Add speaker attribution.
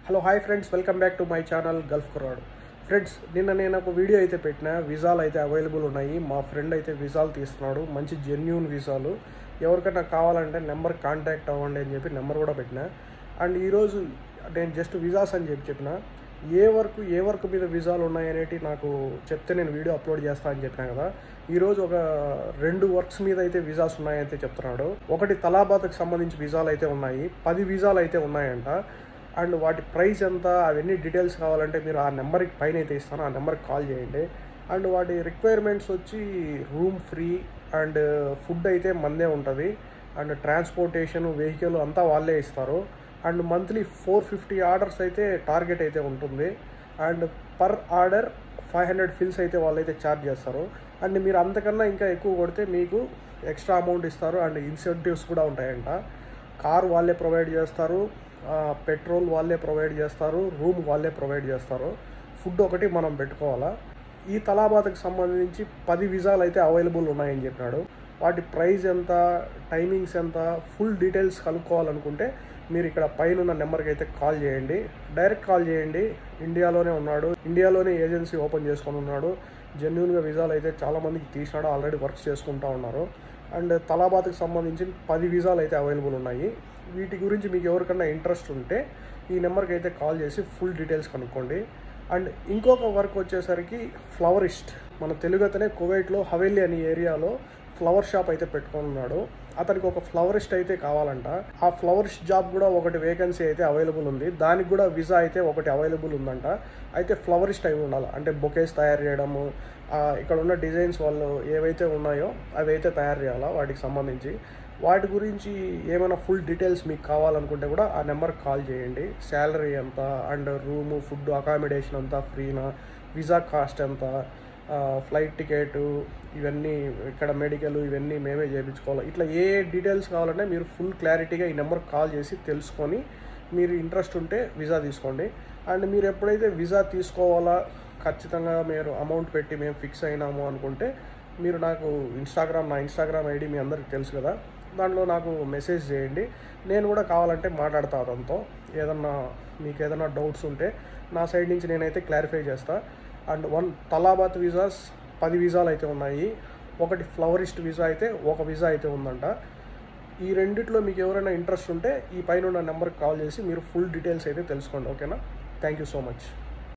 Speaker 1: Hello hi friends, welcome back to my channel Gulf కుర్రాడు. Friends, నిన్న నేను ఒక వీడియో అయితే పెట్టినా. వీసాలు అయితే అవైలబుల్ ఉన్నాయి. మా ఫ్రెండ్ అయితే వీసాలు తీస్తున్నాడు, మంచి జెన్యూన్ వీసాలు. ఎవరికైనా కావాలంటే నెంబర్ కాంటాక్ట్ అవ్వండి అని చెప్పి నెంబర్ కూడా పెట్టినా. అండ్ ఈరోజు నేను జస్ట్ వీసాస్ అని చెప్పిన ఏ వర్క్ మీద వీసాలు ఉన్నాయనేటి నాకు చెప్తే నేను వీడియో అప్లోడ్ చేస్తా అని చెప్పినా కదా. ఈరోజు ఒక 2 వర్క్స్ మీద అయితే వీసాస్ ఉన్నాయైతే చెప్తున్నాడు. ఒకటి తలాబాత్కి సంబంధించి వీసాలు అయితే ఉన్నాయి, 10 వీసాలు అయితే ఉన్నాయంట. అండ్ వాటి ప్రైస్ ఎంత, అవన్నీ డీటెయిల్స్ కావాలంటే మీరు ఆ నెంబర్కి పైన అయితే ఇస్తాను, ఆ నెంబర్కి కాల్ చేయండి. అండ్ వాటి రిక్వైర్మెంట్స్ వచ్చి రూమ్ ఫ్రీ అండ్ ఫుడ్ అయితే మందే ఉంటుంది. అండ్ ట్రాన్స్పోర్టేషన్, వెహికల్ అంతా వాళ్ళే ఇస్తారు. అండ్ మంత్లీ 450 ఆర్డర్స్ అయితే టార్గెట్ అయితే ఉంటుంది. అండ్ పర్ ఆర్డర్ 500 ఫిల్స్ అయితే వాళ్ళైతే ఛార్జ్ చేస్తారు. అండ్ మీరు అంతకన్నా ఇంకా ఎక్కువ కొడితే మీకు ఎక్స్ట్రా అమౌంట్ ఇస్తారు. అండ్ ఇన్సెంటివ్స్ కూడా ఉంటాయంట. కార్ వాళ్ళే ప్రొవైడ్ చేస్తారు, పెట్రోల్ వాళ్ళే ప్రొవైడ్ చేస్తారు, రూమ్ వాళ్ళే ప్రొవైడ్ చేస్తారు. ఫుడ్ ఒకటి మనం పెట్టుకోవాలా. ఈ తలాబాత్కి సంబంధించి 10 వీసాలు అయితే అవైలబుల్ ఉన్నాయని చెప్పినాడు. వాటి ప్రైస్ ఎంత, టైమింగ్స్ ఎంత, ఫుల్ డీటెయిల్స్ కనుక్కోవాలనుకుంటే మీరు ఇక్కడ పైన ఉన్న నెంబర్కి అయితే కాల్ చేయండి, డైరెక్ట్ కాల్ చేయండి. ఇండియాలోనే ఉన్నాడు, ఇండియాలోనే ఏజెన్సీ ఓపెన్ చేసుకొని ఉన్నాడు. జెన్యూన్గా వీసాలు అయితే చాలామందికి తీసినాడు, ఆల్రెడీ వర్క్స్ చేసుకుంటూ ఉన్నారు. అండ్ తలాబాత్కి సంబంధించి 10 వీసాలు అయితే అవైలబుల్ ఉన్నాయి. వీటి గురించి మీకు ఎవరికన్నా ఇంట్రెస్ట్ ఉంటే ఈ నెంబర్కి అయితే కాల్ చేసి ఫుల్ డీటెయిల్స్ కనుక్కోండి. అండ్ ఇంకొక వర్క్ వచ్చేసరికి ఫ్లవరిస్ట్. మన తెలుగు అతనే కువైట్లో హవేలీ అనే ఏరియాలో ఫ్లవర్ షాప్ అయితే పెట్టుకొని ఉన్నాడు. అతనికి ఒక ఫ్లవరిస్ట్ అయితే కావాలంట. ఆ ఫ్లవరిస్ట్ జాబ్ కూడా ఒకటి వేకెన్సీ అయితే అవైలబుల్ ఉంది. దానికి కూడా వీసా అయితే ఒకటి అవైలబుల్ ఉందంట. అయితే ఫ్లవరిస్ట్ అయి ఉండాలి, అంటే బొకేస్ తయారు చేయడము, ఇక్కడ ఉన్న డిజైన్స్ వాళ్ళు ఏవైతే ఉన్నాయో అవి అయితే తయారు చేయాలా. వాటికి సంబంధించి వాటి గురించి ఏమైనా ఫుల్ డీటెయిల్స్ మీకు కావాలనుకుంటే కూడా ఆ నెంబర్కి కాల్ చేయండి. శాలరీ ఎంత, అండ్ రూము, ఫుడ్, అకామిడేషన్ అంతా ఫ్రీనా, వీసా కాస్ట్ ఎంత, ఫ్లైట్ టికెట్, ఇవన్నీ ఇక్కడ మెడికల్ ఇవన్నీ మేమే చేయించుకోవాలి. ఇట్లా ఏ డీటెయిల్స్ కావాలంటే మీరు ఫుల్ క్లారిటీగా ఈ నెంబర్కి కాల్ చేసి తెలుసుకొని మీరు ఇంట్రెస్ట్ ఉంటే వీసా తీసుకోండి. అండ్ మీరు ఎప్పుడైతే వీసా తీసుకోవాలా, ఖచ్చితంగా మీరు అమౌంట్ పెట్టి మేము ఫిక్స్ అయినాము అనుకుంటే మీరు నాకు నా ఇన్స్టాగ్రామ్ ఐడి మీ అందరికి తెలుసు కదా, దాంట్లో నాకు మెసేజ్ చేయండి. నేను కూడా కావాలంటే మాట్లాడతా అతనితో. మీకు ఏదైనా డౌట్స్ ఉంటే నా సైడ్ నుంచి నేనైతే క్లారిఫై చేస్తా. అండ్ తలాబాత్ వీసాస్ 10 వీసాలు అయితే ఉన్నాయి. ఒకటి ఫ్లవరిస్ట్ వీసా అయితే ఒక వీసా అయితే ఉందంట. ఈ రెండిట్లో మీకు ఎవరైనా ఇంట్రెస్ట్ ఉంటే ఈ పైన ఉన్న నెంబర్కి కాల్ చేసి మీరు ఫుల్ డీటెయిల్స్ అయితే తెలుసుకోండి. ఓకేనా? Thank you so much.